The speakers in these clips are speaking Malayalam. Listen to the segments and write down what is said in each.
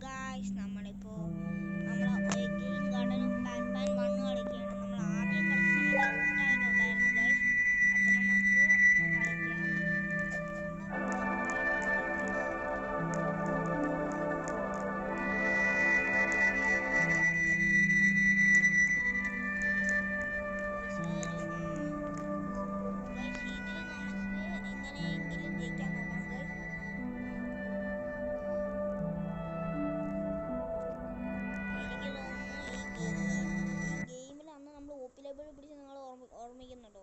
ഗായ്സ് നമ്മളിപ്പോൾ നമ്മൾ game garden of pan pan മണ്ണ് കളിക്കുകയാണ്. നമ്മൾ ആദ്യം കളിച്ച സമയത്ത് ഔട്ട് ആയിട്ടുണ്ടായിരുന്നു ഗായ്സ്. അപ്പോൾ നമുക്ക് കളിക്കാം. എങ്ങനെയെങ്കിലും ജയിക്കാൻ നോക്കണം ഗായ്സ്. ഓർമ്മിക്കുന്നുണ്ടോ?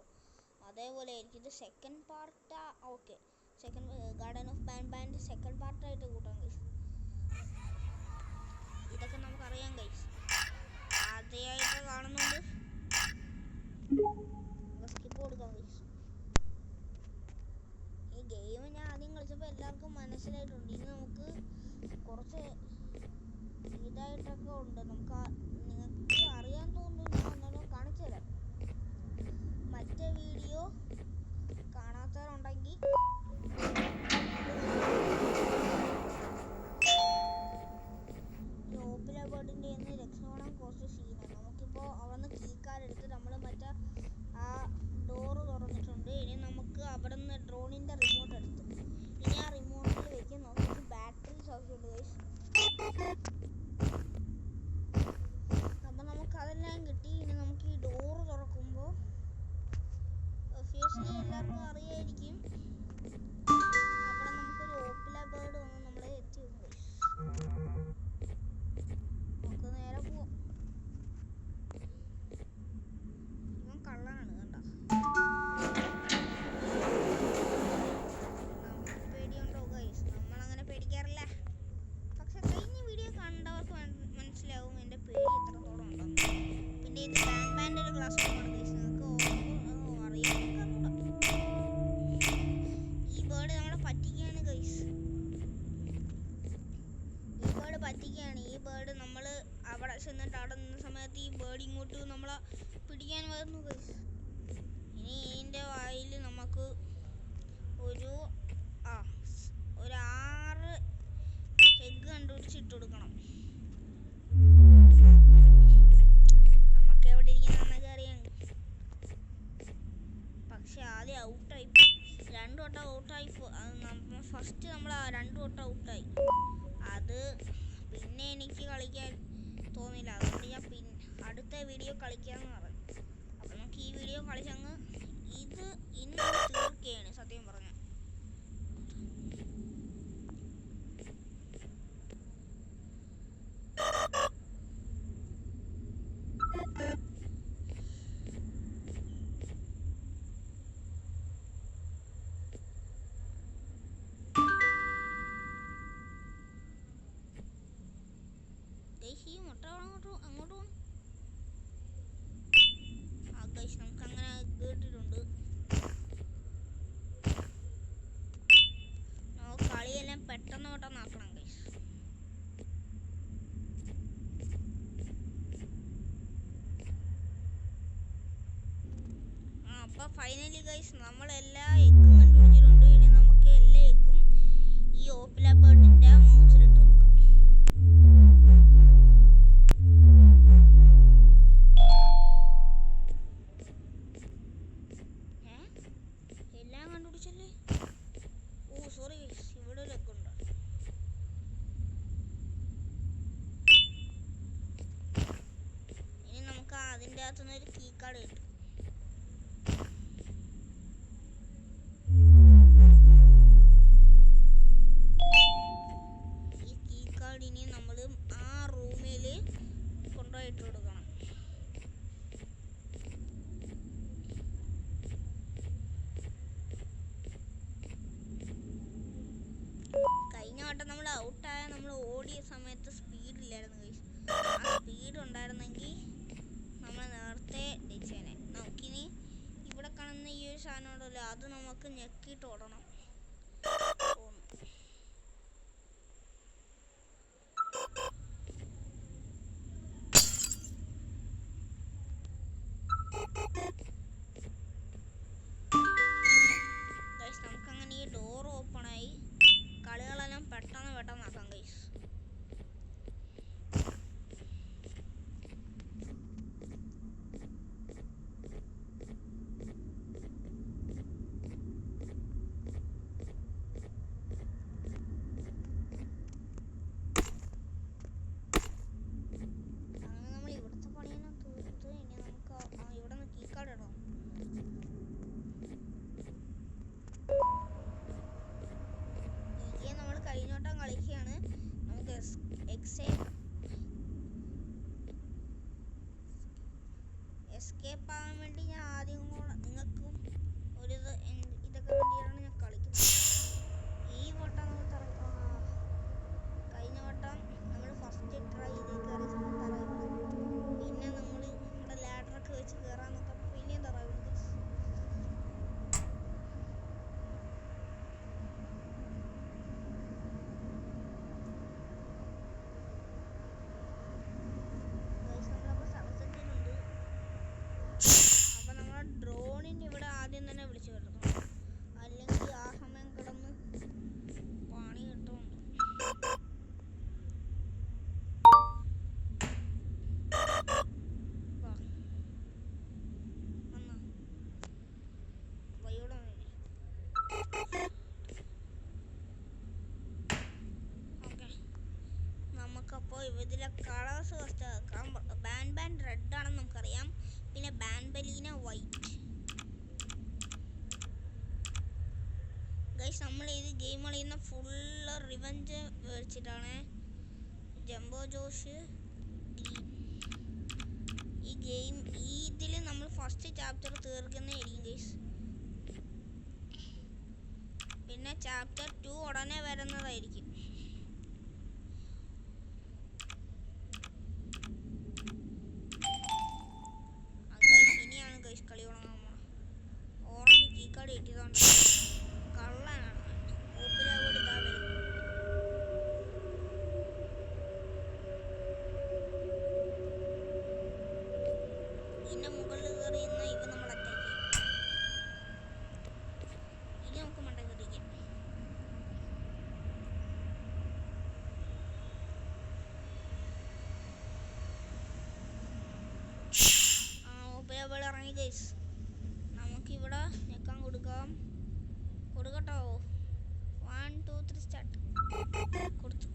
അതേപോലെ ആയിരിക്കും ഇത് second part. Okay, second garden of pan പാൻ്റെ സെക്കൻഡ് പാർട്ടായിട്ട് കൂട്ടാം ഗൈസ്. ഇതൊക്കെ നമുക്കറിയാം ഗൈസ്. ആദ്യമായിട്ട് കാണുന്നുണ്ട്, സ്കിപ്പ് കൊടുക്കാം ഗൈസ്. ഈ ഗെയിം ഞാൻ ആദ്യം കളിച്ചപ്പോൾ എല്ലാവർക്കും മനസ്സിലായിട്ടുണ്ട്. ഇനി നമുക്ക് കുറച്ച് ഇതായിട്ടൊക്കെ ഉണ്ട്. നിങ്ങൾക്ക് അറിയാൻ തോന്നുന്നു. ഞാൻ ഒന്നും കാണിച്ചു തരാം. മറ്റേ വീഡിയോ കാണാത്തവരുണ്ടെങ്കിൽ ഈ ഓപ്പില ബേർഡിൻ്റെ രക്ഷപ്പെടാൻ കുറച്ച് സീനാണ്. നമുക്കിപ്പോൾ അവിടെ നിന്ന് കീക്കാരെടുത്ത് നമ്മൾ മറ്റേ ആ ഡോറ് തുറന്നിട്ടുണ്ട്. ഇനി നമുക്ക് അവിടെ നിന്ന് ഡ്രോണിൻ്റെ റിമോട്ട് എടുത്ത് ഇനി ആ റിമോട്ടിൽ വെച്ച് നമുക്ക് ബാറ്ററീസ് ആവശ്യമുണ്ട് ഗൈസ്. അപ്പം നമുക്ക് അതെല്ലാം കിട്ടി. ഇനി നമുക്ക് ഈ ഡോറ് തുറക്കുമ്പോൾ ഒബ്വിയസ്ലി എല്ലാവർക്കും അറിയായിരിക്കും, അവിടെ നമുക്കൊരു ഓപ്പില ബേർഡ് വന്ന് നമ്മളെ എത്തി വെക്കും. നമുക്ക് നേരെ പോവാം. ഇവൻ കള്ളനാണ് കണ്ട. നമുക്ക് പേടിയുണ്ടോ ഗൈസ്? നമ്മളങ്ങനെ പേടിക്കാറില്ല. പക്ഷെ കഴിഞ്ഞ വീഡിയോ കണ്ടവർക്ക് മനസ്സിലാവും എൻ്റെ പേടി എത്രത്തോളം ഉണ്ടെന്ന്. പിന്നെ ഇത് പാൻ പാൻ്റെ ഒരു ക്ലാസ് റൂമാണ് ഗൈസ്. നിങ്ങൾക്ക് അറിയാം. ഈ ബേർഡ് നമ്മളെ പറ്റിക്കുകയാണ് ഗൈസ്. ഈ ബേർഡ് പറ്റിക്കുകയാണ്. ഈ ബേർഡ് നമ്മൾ അവിടെ ചെന്നിട്ട് അവിടെ നിന്ന സമയത്ത് ഈ ബേർഡ് ഇങ്ങോട്ട് നമ്മളെ പിടിക്കാൻ വരുന്നു ഗൈസ്. ഇനി ഇതിൻ്റെ വായിൽ നമുക്ക് ഒരു 6 എഗ്ഗ് കണ്ടുപിടിച്ചിട്ട് കൊടുക്കണം. നമുക്ക് എവിടെ ഇരിക്കുന്നതെന്നൊക്കെ അറിയാം. പക്ഷെ ആദ്യം ഔട്ടായി 2 വട്ടം ഔട്ടായി. ഫസ്റ്റ് നമ്മൾ 2 വട്ടം ഔട്ടായി. അത് പിന്നെ എനിക്ക് കളിക്കാൻ തോന്നില്ല. അതുകൊണ്ട് ഞാൻ അടുത്ത വീഡിയോ കളിക്കാമെന്ന് പറഞ്ഞു. അപ്പം നമുക്ക് ഈ വീഡിയോ കളിച്ചങ്ങ് ഇത് ഇന്ന് തീർക്കുകയാണ് സത്യം പറഞ്ഞ. ഈ മുട്ട അങ്ങോട്ട് പോകും. ഗൈസ് നമുക്ക് അങ്ങനെ കേട്ടിട്ടുണ്ട്. നമുക്ക് കളിയെല്ലാം പെട്ടെന്ന് ആക്കണം ഗൈസ്. അപ്പോൾ ഫൈനലി ഗൈസ് നമ്മളെല്ലാ എഗ്ഗും കണ്ടുപിടിച്ചിട്ടുണ്ട്. ഇനി നമുക്ക് എല്ലാ എഗ്ഗും ഈ ഓപ്പില ബേർഡിൻ്റെ മൗസിലിട്ട് കൊടുക്കാം. എല്ലാം കണ്ടുപിടിച്ചല്ലേ? സോറി ഗൈസ്, ഇവിടെ ഒരു എഗ്ഗ് ഉണ്ട്. ഇനി നമുക്ക് അതിൻ്റെ അകത്തുനിന്ന് ഒരു കീ കാർഡ് കിട്ടും. ഈ കീ കാർഡ് ഇനി നമ്മൾ ആ റൂമിൽ കൊണ്ടുപോയിട്ട് കൊടുക്കണം. കഴിഞ്ഞ വട്ടം നമ്മൾ ഔട്ടായ നമ്മൾ ഓടിയ സമയത്ത് സ്പീഡില്ലായിരുന്നു ഗൈസ്. ആ സ്പീഡ് ഉണ്ടായിരുന്നെങ്കിൽ നമ്മൾ നേരത്തെ ജയിച്ചേനെ. നമുക്കിനി ഇവിടെ കാണുന്ന ഈ ഒരു സാധനം ഉണ്ടല്ലോ, അത് നമുക്ക് ഞെക്കിയിട്ട് ഓടണം. ഗൈസ് നമുക്കങ്ങനെ ഈ ഡോർ ഓപ്പണായി. കളികളെല്ലാം പെട്ടെന്ന് ആക്കാം ഗൈസ്. ഇതിലെ കളേഴ്സ് ഫസ്റ്റ് ആക്കാം. ബാൻ റെഡ് ആണെന്ന് നമുക്കറിയാം. പിന്നെ ബാൻബലീന വൈറ്റ്. ഗൈസ് നമ്മൾ ഇത് ഗെയിം കളിയുന്ന ഫുള്ള് റിവഞ്ച് വെച്ചിട്ടാണ്. ജംബോ ജോഷ് ഈ ഗെയിം ഇതിൽ നമ്മൾ ഫസ്റ്റ് ചാപ്റ്റർ തീർക്കുന്നതായിരിക്കും ഗൈസ്. പിന്നെ ചാപ്റ്റർ 2 ഉടനെ വരുന്നതായിരിക്കും. ഇനിയാണ് ഗൈസ് കളി തുടങ്ങാൻ പോണത്. ഓറഞ്ച് കീ കാർഡ് കിട്ടിയതുകൊണ്ട് കള്ളനാണ്. ഓപ്പിലവിടെ ഇതാ വരും. ഇതിന്റെ മുകളിൽ കയറി ഇന്ന് ഇവ നമ്മൾ അറ്റാക്ക് ചെയ്യും. ഇനി നമുക്ക് മണ്ട കയറിക്കാം. ഓപ്പിലവിടെ ഇറങ്ങി ഗൈസ്. നമുക്കിവിടെ ഞെക്കാൻ കൊടുക്കട്ടോ. 1 2 3 സ്റ്റാർട്ട് കൊടുത്തു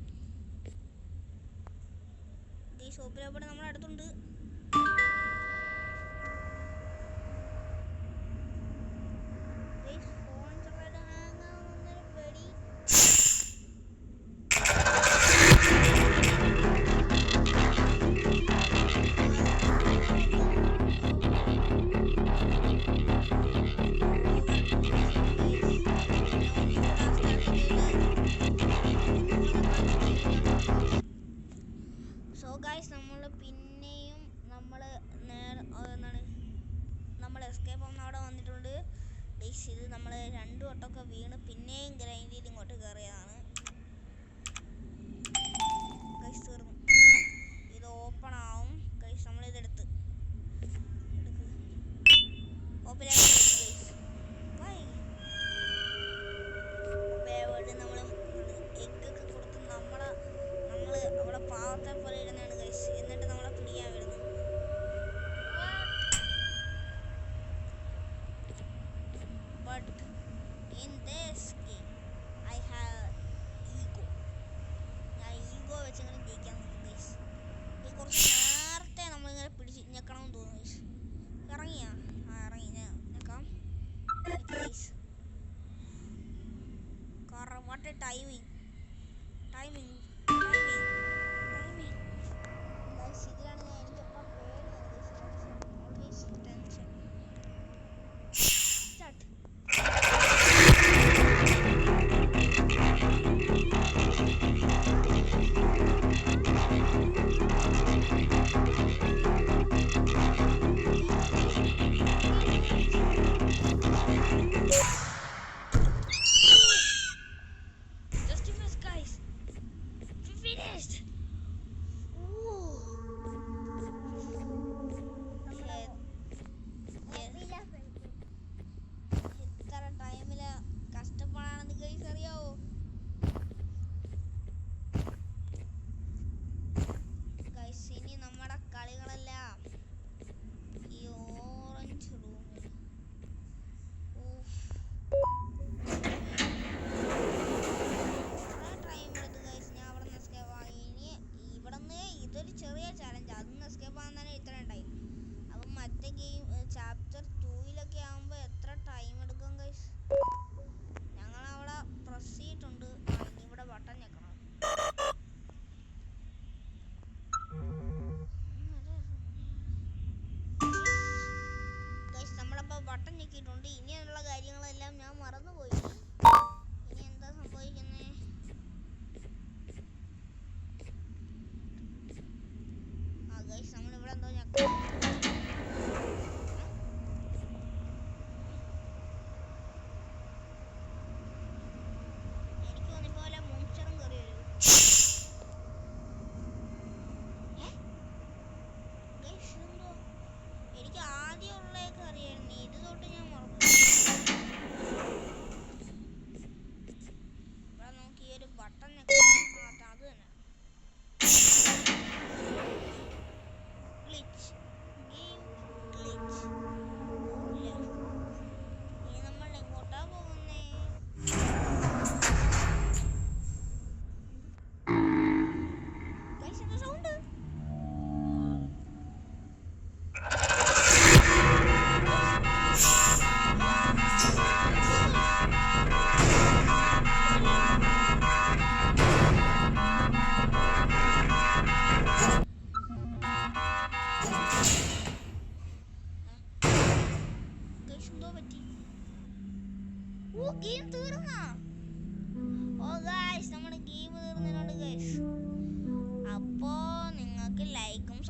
ഗൈസ്. ഓപ്പിലവിടെ നമ്മുടെ അടുത്തുണ്ട്. നമ്മൾ പിന്നെയും നമ്മൾ എസ്കേപ്പ് ആവുന്ന അവിടെ വന്നിട്ടുണ്ട്. ഇത് നമ്മൾ 2 വട്ടമൊക്കെ വീണ് പിന്നെയും ഗ്രൈൻഡ് ചെയ്ത് ഇങ്ങോട്ട് കയറിയതാണ്. ഗൈസ് തീർന്നു. ഇത് ഓപ്പൺ ആവും ഗൈസ്. നമ്മളിതെടുത്ത് നമ്മൾ എഗ്ഗൊക്കെ കൊടുത്ത് നമ്മൾ അവിടെ പാവത്തെ പോലെ ഇടുന്നതാണ് ഗൈസ്. എന്നിട്ട് നമ്മളെ പിടിക്കാൻ വരുന്നു. But in this game I have ego. ഞാൻ ഈഗോ വെച്ചിങ്ങനെ ജയിക്കാൻ നോക്കും ഗൈസ്. ഇത് കുറച്ച് നേരത്തെ നമ്മളിങ്ങനെ പിടിച്ച് ഞെക്കണമെന്ന് തോന്നുന്നു ഗൈസ്. ഇറങ്ങി ഞെക്കാം ഗൈസ്. കാരണം വാട്ട് എ ടൈമിങ് ഗൈസ്. ഇതിലാണ് എനിക്കെപ്പോൾ പേടിയാണ് guys. Always tension. Start. Just a miss guys.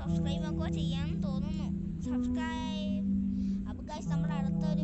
Subscribe ഒക്കെ ചെയ്യാൻ തോന്നുന്നു. സബ്സ്ക്രൈബ്. അപ്പോൾ ഗൈസ് നമ്മുടെ അടുത്തൊരു